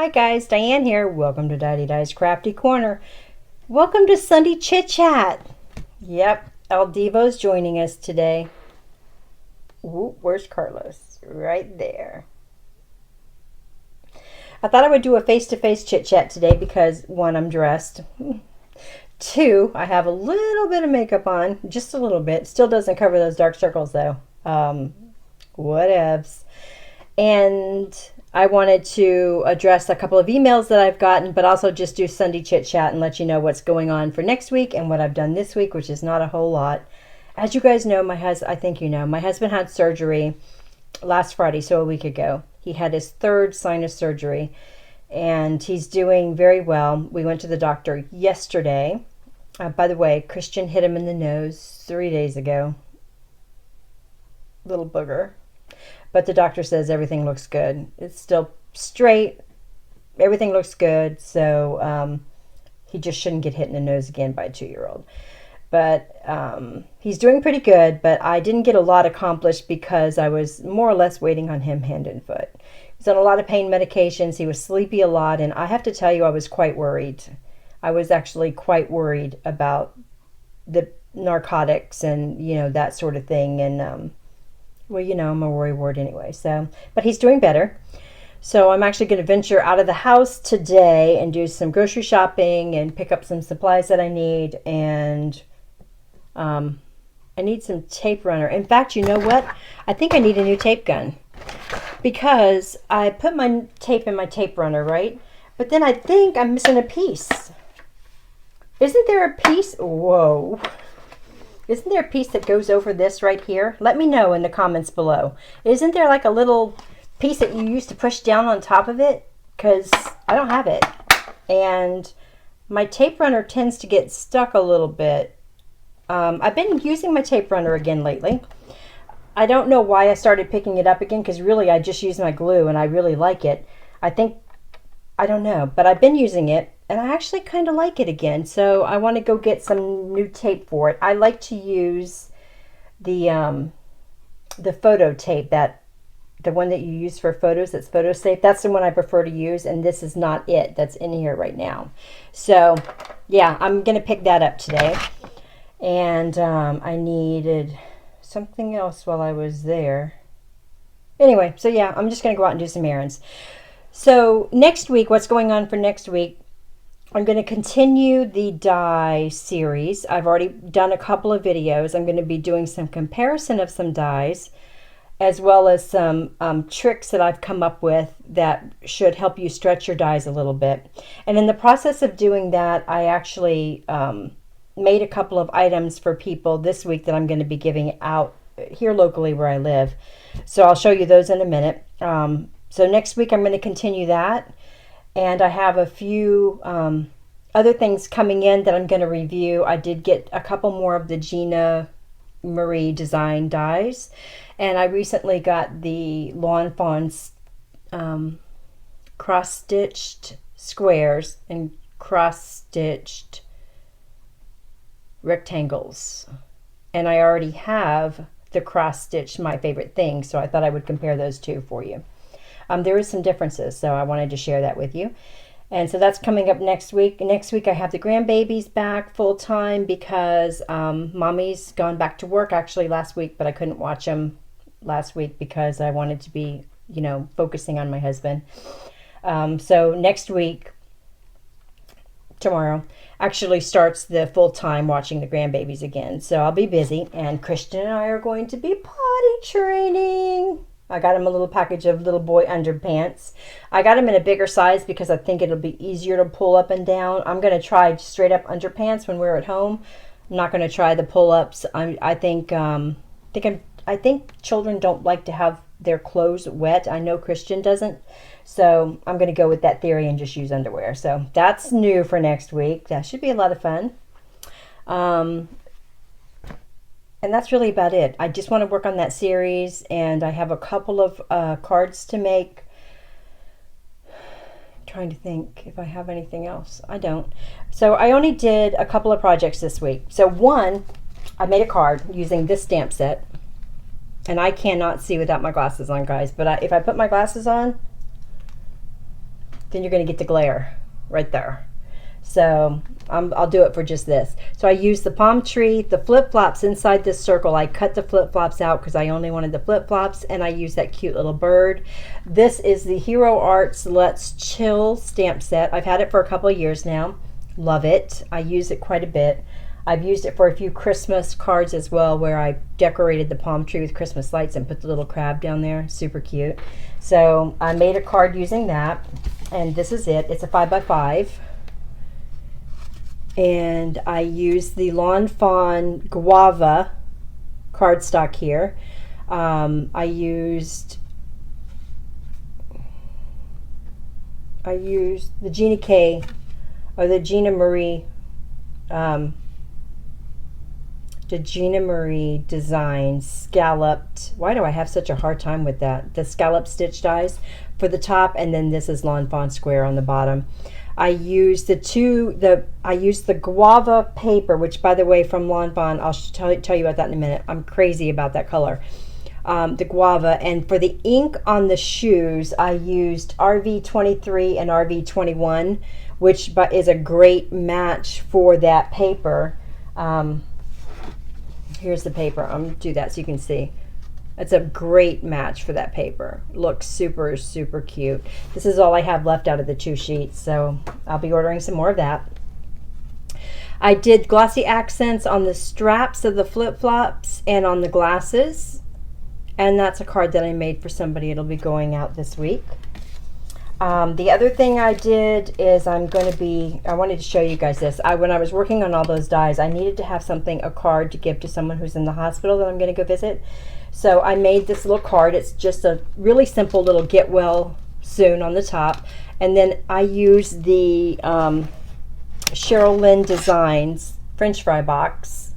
Hi guys, Diane here. Welcome to Daddy Di's Crafty Corner. Welcome to Sunday Chit Chat. Yep, El Divo's joining us today. Ooh, where's Carlos? Right there. I thought I would do a face-to-face chit chat today because one, I'm dressed. Two, I have a little bit of makeup on, just a little bit. Still doesn't cover those dark circles though. Whatevs. And I wanted to address a couple of emails that I've gotten, but also just do Sunday chit chat and let you know what's going on for next week and what I've done this week, which is not a whole lot. As you guys know, I think you know, my husband had surgery last Friday, so a week ago. He had his third sinus surgery, and he's doing very well. We went to the doctor yesterday. By the way, Christian hit him in the nose 3 days ago. Little booger. But the doctor says everything looks good. It's still straight. Everything looks good. So he just shouldn't get hit in the nose again by a 2-year-old. But he's doing pretty good. But I didn't get a lot accomplished because I was more or less waiting on him hand and foot. He's on a lot of pain medications. He was sleepy a lot. And I have to tell you, I was quite worried. I was actually quite worried about the narcotics and, you know, that sort of thing. And well, you know, I'm a worry wart anyway. So, but he's doing better. So I'm actually going to venture out of the house today and do some grocery shopping and pick up some supplies that I need. And I need some tape runner. In fact, you know what? I think I need a new tape gun because I put my tape in my tape runner, right? But then I think I'm missing a piece. Isn't there a piece? Whoa. Isn't there a piece that goes over this right here? Let me know in the comments below. Isn't there like a little piece that you used to push down on top of it? Because I don't have it. And my tape runner tends to get stuck a little bit. I've been using my tape runner again lately. I don't know why I started picking it up again because really I just use my glue and I really like it. I don't know, but I've been using it. And I actually kind of like it again. So I want to go get some new tape for it. I like to use the photo tape, the one that you use for photos that's photo safe. That's the one I prefer to use. And this is not it that's in here right now. So yeah, I'm going to pick that up today. And I needed something else while I was there. Anyway, so yeah, I'm just going to go out and do some errands. So next week, what's going on for next week? I'm going to continue the dye series. I've already done a couple of videos. I'm going to be doing some comparison of some dyes as well as some tricks that I've come up with that should help you stretch your dyes a little bit. And in the process of doing that, I actually made a couple of items for people this week that I'm going to be giving out here locally where I live. So I'll show you those in a minute. So next week I'm going to continue that. And I have a few other things coming in that I'm going to review. I did get a couple more of the Gina Marie design dyes. And I recently got the Lawn Fawn's cross-stitched squares and cross-stitched rectangles. And I already have the cross-stitched My Favorite Thing, so I thought I would compare those two for you. There is some differences, so I wanted to share that with you. And so that's coming up next week. Next week I have the grandbabies back full-time because Mommy's gone back to work actually last week, but I couldn't watch them last week because I wanted to be, you know, focusing on my husband. So next week, tomorrow, actually starts the full-time watching the grandbabies again. So I'll be busy, and Christian and I are going to be potty training. I got him a little package of little boy underpants. I got him in a bigger size because I think it'll be easier to pull up and down. I'm going to try straight up underpants when we're at home. I'm not going to try the pull-ups. I think children don't like to have their clothes wet. I know Christian doesn't. So I'm going to go with that theory and just use underwear. So that's new for next week. That should be a lot of fun. And that's really about it. I just want to work on that series, and I have a couple of cards to make. I'm trying to think if I have anything else. I don't. So I only did a couple of projects this week. So one, I made a card using this stamp set. And I cannot see without my glasses on, guys. But if I put my glasses on, then you're going to get the glare right there. So I'll do it for just this. So I used the palm tree, the flip-flops inside this circle. I cut the flip-flops out because I only wanted the flip-flops, and I used that cute little bird. This is the Hero Arts Let's Chill stamp set. I've had it for a couple of years now. Love it. I use it quite a bit. I've used it for a few Christmas cards as well, where I decorated the palm tree with Christmas lights and put the little crab down there. Super cute. So I made a card using that, and this is it. It's a 5x5. And I used the Lawn Fawn Guava cardstock here. I used the Gina K, or the Gina Marie design scalloped. Why do I have such a hard time with that? The scallop stitch dies for the top, and then this is Lawn Fawn Square on the bottom. I used I used the guava paper, which, by the way, from Lawn Fawn. I'll tell you about that in a minute. I'm crazy about that color. The guava. And for the ink on the shoes, I used RV23 and RV21, which is a great match for that paper. Here's the paper. I'm going to do that so you can see. It's a great match for that paper. Looks super, super cute. This is all I have left out of the 2 sheets, so I'll be ordering some more of that. I did glossy accents on the straps of the flip-flops and on the glasses, and that's a card that I made for somebody. It'll be going out this week. The other thing I did is I wanted to show you guys this. When I was working on all those dies, I needed to have a card to give to someone who's in the hospital that I'm going to go visit. So I made this little card. It's just a really simple little get well soon on the top. And then I used the Cheryl Lynn Designs French fry box.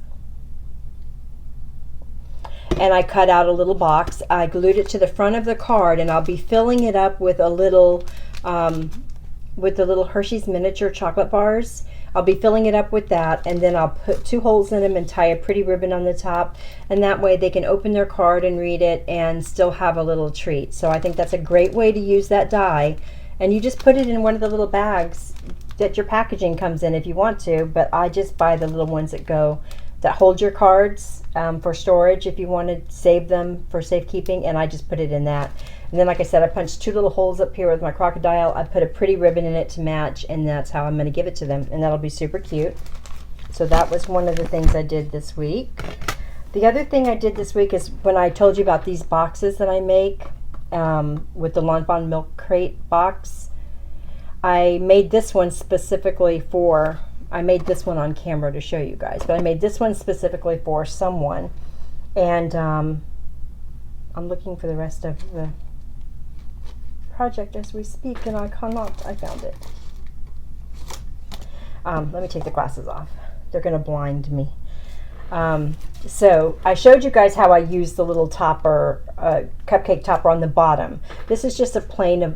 And I cut out a little box. I glued it to the front of the card, and I'll be filling it up with a little, with the little Hershey's miniature chocolate bars. I'll be filling it up with that, and then I'll put 2 holes in them and tie a pretty ribbon on the top, and that way they can open their card and read it and still have a little treat. So I think that's a great way to use that die, and you just put it in one of the little bags that your packaging comes in if you want to, but I just buy the little ones that hold your cards for storage if you want to save them for safekeeping, and I just put it in that. And then, like I said, I punched 2 little holes up here with my crocodile. I put a pretty ribbon in it to match, and that's how I'm going to give it to them, and that'll be super cute. So that was one of the things I did this week. The other thing I did this week is when I told you about these boxes that I make with the Lawn Fawn Milk Crate box. I made this one specifically for, I made this one on camera to show you guys, but I made this one specifically for someone, and I'm looking for the rest of the project as we speak, and I cannot. I found it. Let me take the glasses off. They're going to blind me. So I showed you guys how I used the little topper, cupcake topper on the bottom. This is just a plain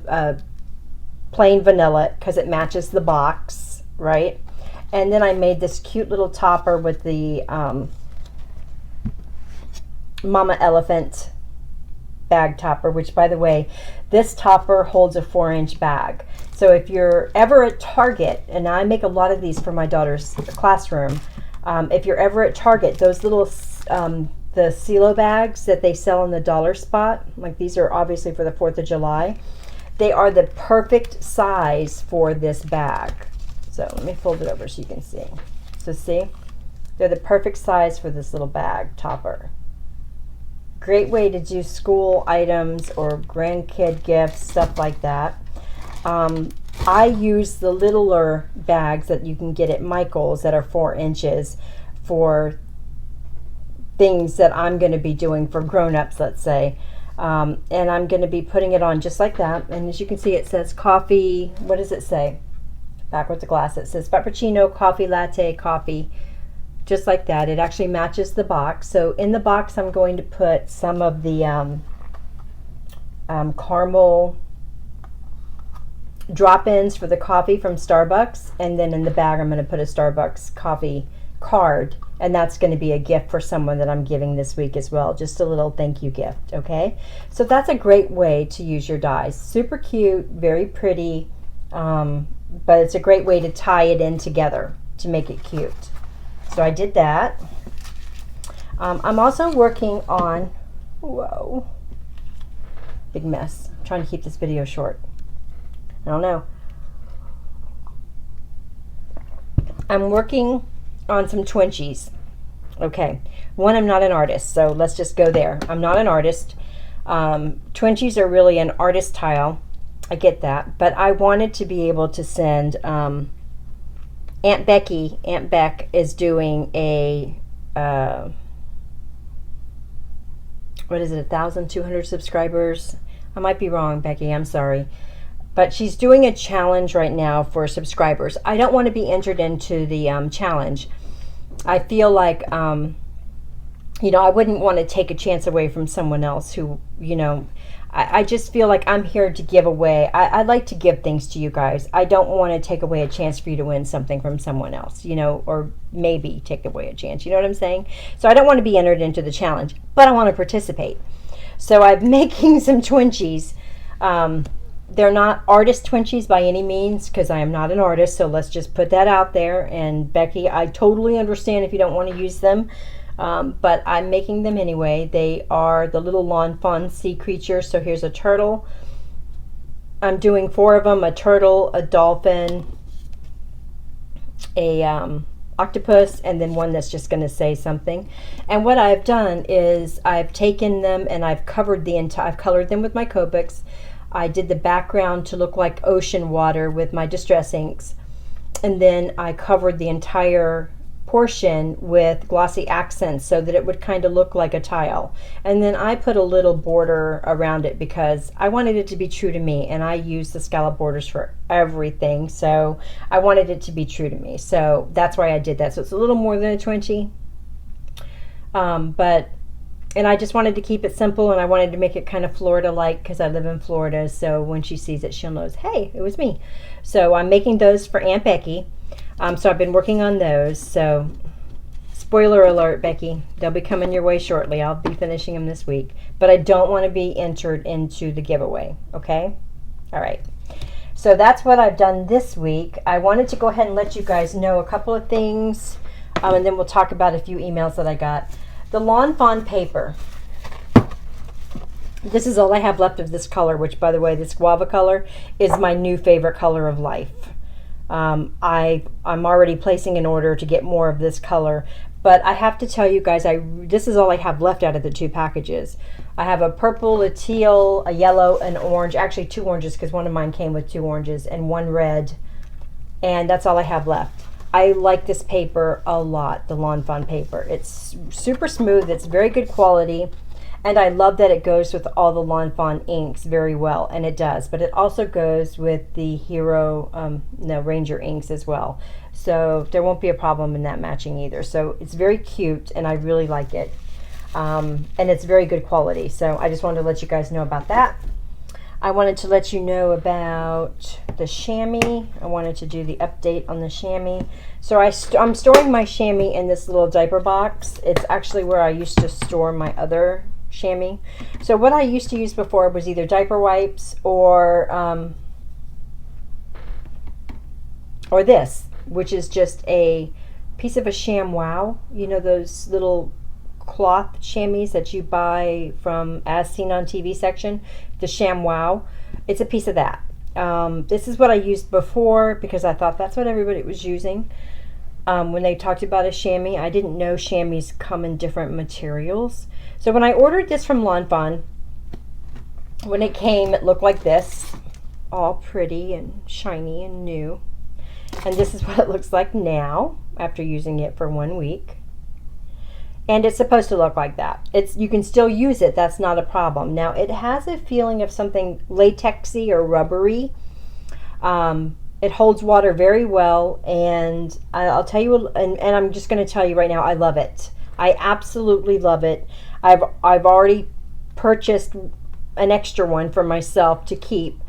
vanilla because it matches the box, right? And then I made this cute little topper with the Mama Elephant bag topper, which, by the way, this topper holds a 4-inch bag. So if you're ever at Target, and I make a lot of these for my daughter's classroom, if you're ever at Target, those little the CeeLo bags that they sell in the dollar spot, like these are obviously for the 4th of July, they are the perfect size for this bag. So let me fold it over so you can see. So see, they're the perfect size for this little bag topper. Great way to do school items or grandkid gifts, stuff like that. I use the littler bags that you can get at Michael's that are 4 inches for things that I'm going to be doing for grown-ups, let's say. And I'm going to be putting it on just like that. And as you can see, it says coffee. What does it say? Back with the glass, it says frappuccino, coffee, latte, coffee. Just like that. It actually matches the box. So in the box, I'm going to put some of the caramel drop-ins for the coffee from Starbucks, and then in the bag I'm going to put a Starbucks coffee card, and that's going to be a gift for someone that I'm giving this week as well, just a little thank you gift. Okay, so that's a great way to use your dies. Super cute, very pretty, But it's a great way to tie it in together to make it cute. So I did that. I'm also working on, whoa, big mess. I'm trying to keep this video short. I don't know. I'm working on some twinchies. Okay, one, I'm not an artist, so let's just go there. I'm not an artist. Twinchies are really an artist tile. I get that, but I wanted to be able to send Aunt Beck is doing a what is it, 1,200 subscribers? I might be wrong, Becky, I'm sorry. But she's doing a challenge right now for subscribers. I don't want to be entered into the challenge. I feel like, you know, I wouldn't want to take a chance away from someone else who, you know, I just feel like I'm here to give away. I like to give things to you guys. I don't want to take away a chance for you to win something from someone else, you know, or maybe take away a chance. You know what I'm saying? So I don't want to be entered into the challenge, but I want to participate. So I'm making some twinchies. They're not artist twinchies by any means, because I am not an artist, so let's just put that out there. And Becky, I totally understand if you don't want to use them, but I'm making them anyway. They are the little lawn fawn sea creatures. So here's a turtle. I'm doing 4 of them: a turtle, a dolphin, a octopus, and then one that's just going to say something. And what I've done is I've taken them and I've covered the entire, I've colored them with my Copics. I did the background to look like ocean water with my Distress inks, and then I covered the entire portion with glossy accents so that it would kind of look like a tile. And then I put a little border around it because I wanted it to be true to me, and I use the scallop borders for everything, so I wanted it to be true to me. So that's why I did that. So it's a little more than a Twinchie, and I just wanted to keep it simple, and I wanted to make it kind of Florida-like because I live in Florida, so when she sees it, she'll know, hey, it was me. So I'm making those for Aunt Becky. So I've been working on those. So spoiler alert, Becky, they'll be coming your way shortly. I'll be finishing them this week, but I don't want to be entered into the giveaway, okay? All right. So that's what I've done this week. I wanted to go ahead and let you guys know a couple of things, and then we'll talk about a few emails that I got. The Lawn Fawn paper. This is all I have left of this color, which, by the way, this guava color is my new favorite color of life. I'm already placing an order to get more of this color, but I have to tell you guys, this is all I have left out of the 2 packages. I have a purple, a teal, a yellow, an orange, actually 2 oranges because one of mine came with 2 oranges, and 1 red, and that's all I have left. I like this paper a lot, the Lawn Fawn paper. It's super smooth, it's very good quality, and I love that it goes with all the Lawn Fawn inks very well, and it does. But it also goes with the Hero, Ranger inks as well. So there won't be a problem in that matching either. So it's very cute, and I really like it. And it's very good quality. So I just wanted to let you guys know about that. I wanted to let you know about the chamois. I wanted to do the update on the chamois. So I'm storing my chamois in this little diaper box. It's actually where I used to store my other chamois. So what I used to use before was either diaper wipes or this, which is just a piece of a ShamWow. You know those little cloth chamois that you buy from As Seen on TV section, the ShamWow. It's a piece of that. This is what I used before because I thought that's what everybody was using. When they talked about a chamois, I didn't know chamois come in different materials. So when I ordered this from Lawn Fawn, when it came, it looked like this, all pretty and shiny and new. And this is what it looks like now after using it for 1 week. And it's supposed to look like that. You can still use it. That's not a problem. Now, it has a feeling of something latexy or rubbery. It holds water very well, and I'll tell you, and I'm just going to tell you right now, I love it. I absolutely love it. I've already purchased an extra one for myself to keep.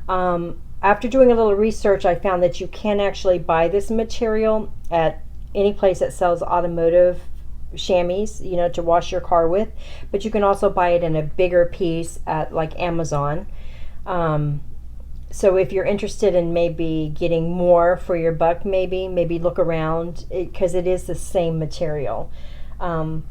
After doing a little research, I found that you can actually buy this material at any place that sells automotive chamois, to wash your car with, but you can also buy it in a bigger piece at like Amazon. So if you're interested in maybe getting more for your buck, maybe look around, because it is the same material. Um,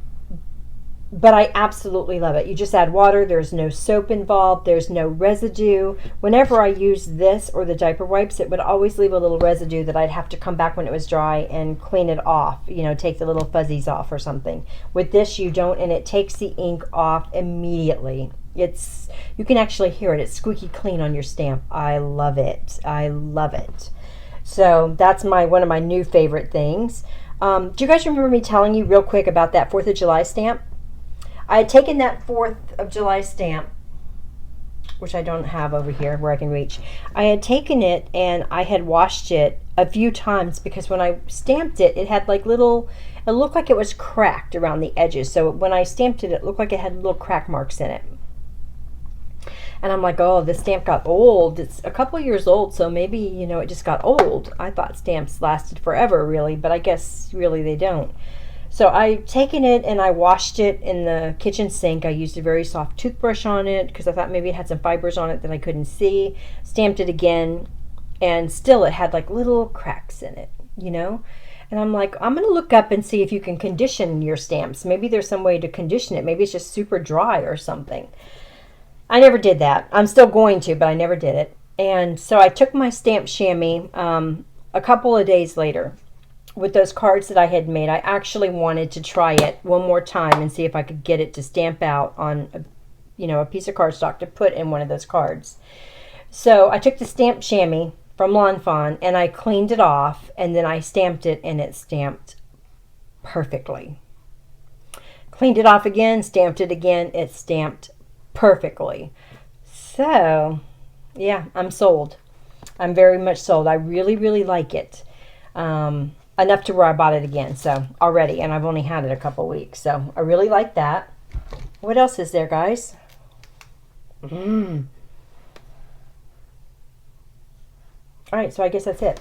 but I absolutely love it. You just add water. There's no soap involved. There's no residue. Whenever I use this or the diaper wipes, it would always leave a little residue that I'd have to come back when it was dry and clean it off, take the little fuzzies off or something. With this, you don't, and it takes the ink off immediately. You can actually hear it. It's squeaky clean on your stamp. I love it. I love it. So that's one of my new favorite things. Do you guys remember me telling you real quick about that 4th of July stamp? I had taken that 4th of July stamp, which I don't have over here where I can reach. I had taken it and I had washed it a few times, because when I stamped it, it had like it looked like it was cracked around the edges. So when I stamped it, it looked like it had little crack marks in it. And I'm like, oh, this stamp got old. It's a couple years old, so maybe, it just got old. I thought stamps lasted forever, really, but I guess really they don't. So I've taken it and I washed it in the kitchen sink. I used a very soft toothbrush on it because I thought maybe it had some fibers on it that I couldn't see. Stamped it again, and still it had like little cracks in it, And I'm like, I'm going to look up and see if you can condition your stamps. Maybe there's some way to condition it. Maybe it's just super dry or something. I never did that. I'm still going to, but I never did it. And so I took my stamp chamois a couple of days later with those cards that I had made. I actually wanted to try it one more time and see if I could get it to stamp out on a piece of cardstock to put in one of those cards. So I took the stamp chamois from Lawn Fawn and I cleaned it off, and then I stamped it, and it stamped perfectly. Cleaned it off again, stamped it again, it stamped perfectly. So yeah, I'm sold. I'm very much sold. I really, really like it. Enough to where I bought it again, so already, and I've only had it a couple weeks, so I really like that. What else is there, guys? All right, so I guess that's it.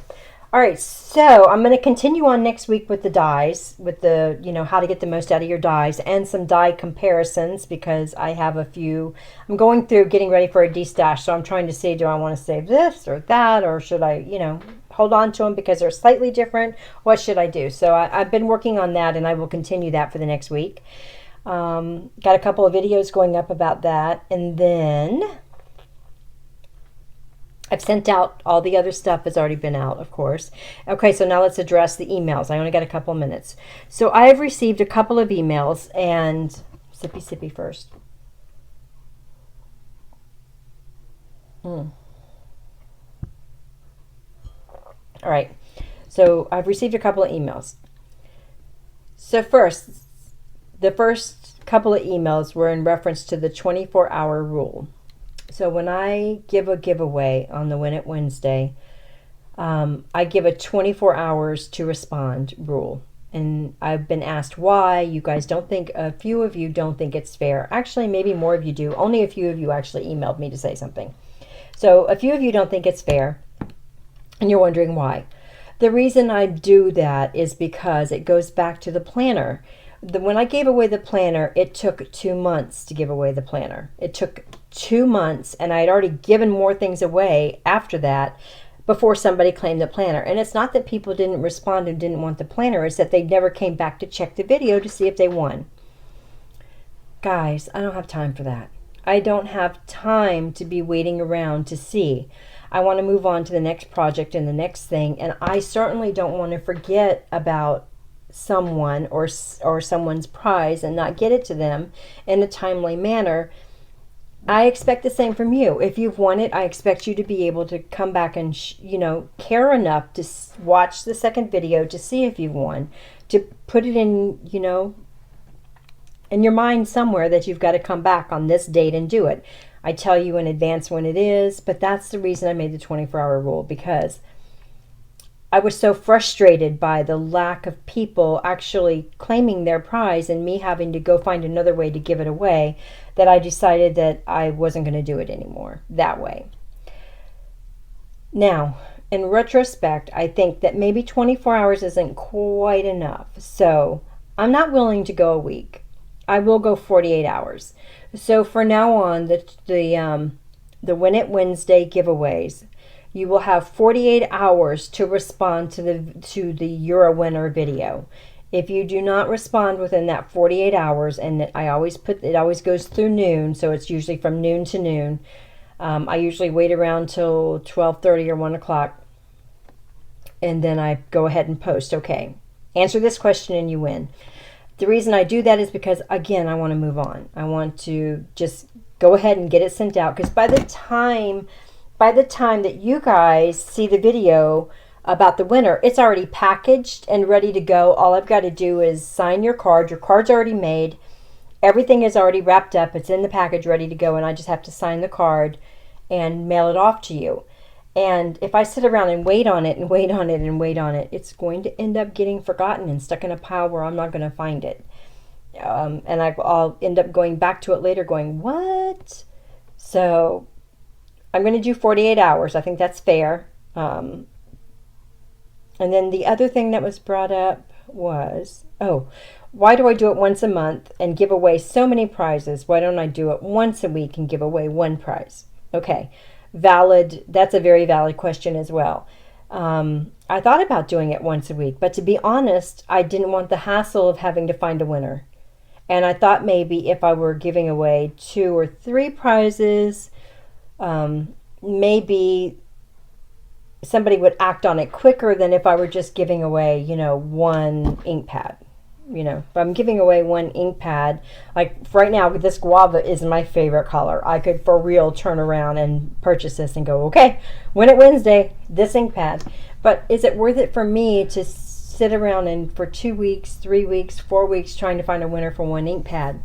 All right, so I'm going to continue on next week with the dies, with the, how to get the most out of your dies, and some die comparisons, because I have a few. I'm going through getting ready for a destash, so I'm trying to see, do I want to save this or that, or should I, hold on to them because they're slightly different? What should I do? So I've been working on that, and I will continue that for the next week. Got a couple of videos going up about that, and then I've sent out all the other stuff has already been out, of course. Okay, so now let's address the emails. I only got a couple of minutes. So I have received a couple of emails, and sippy first. All right, so I've received a couple of emails. So the first couple of emails were in reference to the 24-hour rule. So when I give a giveaway on the Win It Wednesday, I give a 24 hours to respond rule. And I've been asked why. A few of you don't think it's fair. Actually, maybe more of you do. Only a few of you actually emailed me to say something. So a few of you don't think it's fair, and you're wondering why. The reason I do that is because it goes back to the planner. When I gave away the planner, it took 2 months to give away the planner. It took 2 months, and I had already given more things away after that before somebody claimed the planner. And it's not that people didn't respond and didn't want the planner, it's that they never came back to check the video to see if they won. Guys, I don't have time for that. I don't have time to be waiting around to see. I want to move on to the next project and the next thing, and I certainly don't want to forget about someone or someone's prize and not get it to them in a timely manner. I expect the same from you. If you've won it, I expect you to be able to come back and care enough to watch the second video to see if you've won, to put it in in your mind somewhere that you've got to come back on this date and do it. I tell you in advance when it is, but that's the reason I made the 24-hour rule, because I was so frustrated by the lack of people actually claiming their prize and me having to go find another way to give it away, that I decided that I wasn't going to do it anymore that way. Now, in retrospect, I think that maybe 24 hours isn't quite enough. So I'm not willing to go a week. I will go 48 hours. So for now on, the Win It Wednesday giveaways. You will have 48 hours to respond to the You're a Winner video. If you do not respond within that 48 hours, and I always put it always goes through noon, so it's usually from noon to noon. I usually wait around till 12:30 or 1 o'clock, and then I go ahead and post. Okay, answer this question and you win. The reason I do that is because, again, I want to move on. I want to just go ahead and get it sent out, because by the time that you guys see the video about the winner, it's already packaged and ready to go. All I've got to do is sign your card. Your card's already made. Everything is already wrapped up. It's in the package ready to go, and I just have to sign the card and mail it off to you. And if I sit around and wait on it and wait on it and wait on it, it's going to end up getting forgotten and stuck in a pile where I'm not going to find it. And I'll end up going back to it later going, what? So I'm going to do 48 hours. I think that's fair. And then the other thing that was brought up was, why do I do it once a month and give away so many prizes? Why don't I do it once a week and give away one prize? Okay, valid. That's a very valid question as well. I thought about doing it once a week, but to be honest, I didn't want the hassle of having to find a winner. And I thought maybe if I were giving away 2 or 3 prizes, maybe somebody would act on it quicker than if I were just giving away, one ink pad. If I'm giving away one ink pad, like right now, this guava is my favorite color. I could for real turn around and purchase this and go, okay, Win It Wednesday, this ink pad. But is it worth it for me to sit around and for 2 weeks, 3 weeks, 4 weeks trying to find a winner for one ink pad?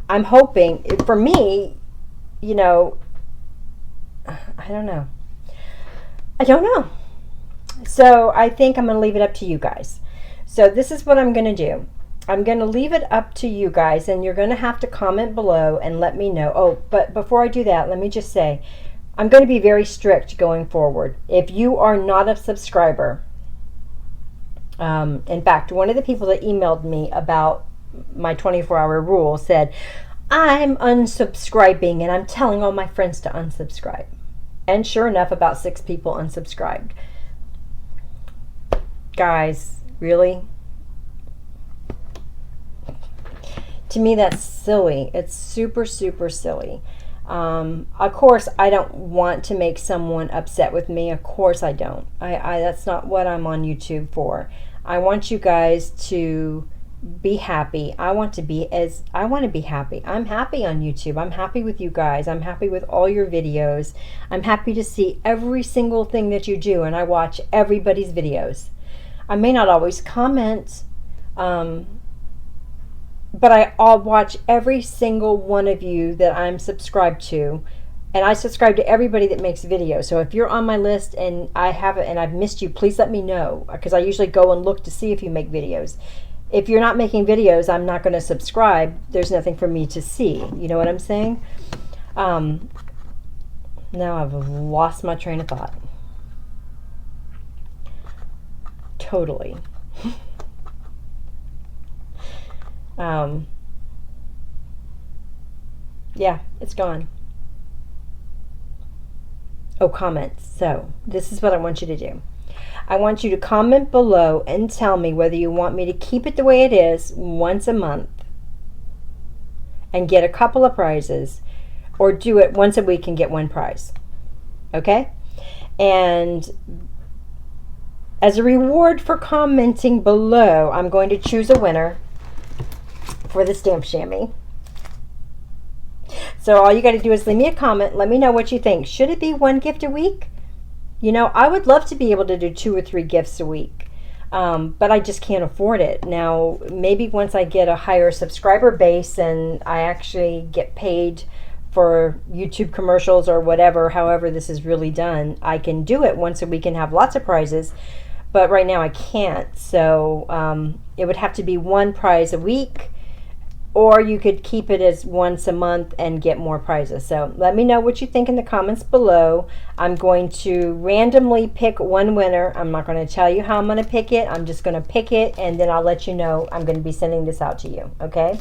I'm hoping, for me, I don't know. So I think I'm going to leave it up to you guys. So this is what I'm going to do. I'm going to leave it up to you guys, and you're going to have to comment below and let me know. Oh, but before I do that, let me just say, I'm going to be very strict going forward. If you are not a subscriber, in fact, one of the people that emailed me about my 24-hour rule said, I'm unsubscribing and I'm telling all my friends to unsubscribe. And sure enough, about 6 people unsubscribed. Guys, really? To me, that's silly. It's super, super silly. Of course, I don't want to make someone upset with me. Of course I don't. That's not what I'm on YouTube for. I want you guys to be happy. I want to be happy. I'm happy on YouTube. I'm happy with you guys. I'm happy with all your videos. I'm happy to see every single thing that you do, and I watch everybody's videos. I may not always comment, but I'll watch every single one of you that I'm subscribed to, and I subscribe to everybody that makes videos. So if you're on my list and I haven't, and I've missed you, please let me know, because I usually go and look to see if you make videos. If you're not making videos, I'm not going to subscribe. There's nothing for me to see. You know what I'm saying? Now I've lost my train of thought. Totally. Yeah, it's gone. Oh, comments. So this is what I want you to do. I want you to comment below and tell me whether you want me to keep it the way it is once a month and get a couple of prizes, or do it once a week and get one prize. Okay? And as a reward for commenting below, I'm going to choose a winner for the stamp chamois. So all you got to do is leave me a comment. Let me know what you think. Should it be one gift a week? I would love to be able to do 2 or 3 gifts a week, but I just can't afford it. Now, maybe once I get a higher subscriber base and I actually get paid for YouTube commercials or whatever, however this is really done, I can do it once a week and have lots of prizes, but right now I can't. So it would have to be 1 prize a week, or you could keep it as once a month and get more prizes. So let me know what you think in the comments below. I'm going to randomly pick one winner. I'm not going to tell you how I'm going to pick it. I'm just going to pick it, and then I'll let you know I'm going to be sending this out to you. Okay?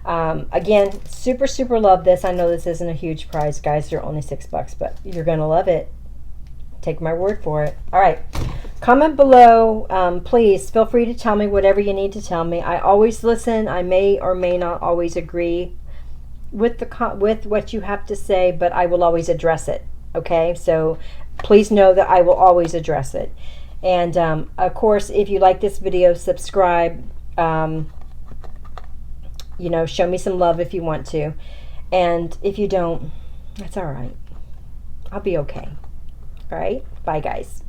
Again, super, super love this. I know this isn't a huge prize, guys. They're only $6, but you're going to love it. Take my word for it. All right. Comment below. Please feel free to tell me whatever you need to tell me. I always listen. I may or may not always agree with what you have to say, but I will always address it. Okay? So please know that I will always address it. And of course, if you like this video, subscribe. You know, show me some love if you want to. And if you don't, that's all right. I'll be okay. All right? Bye, guys.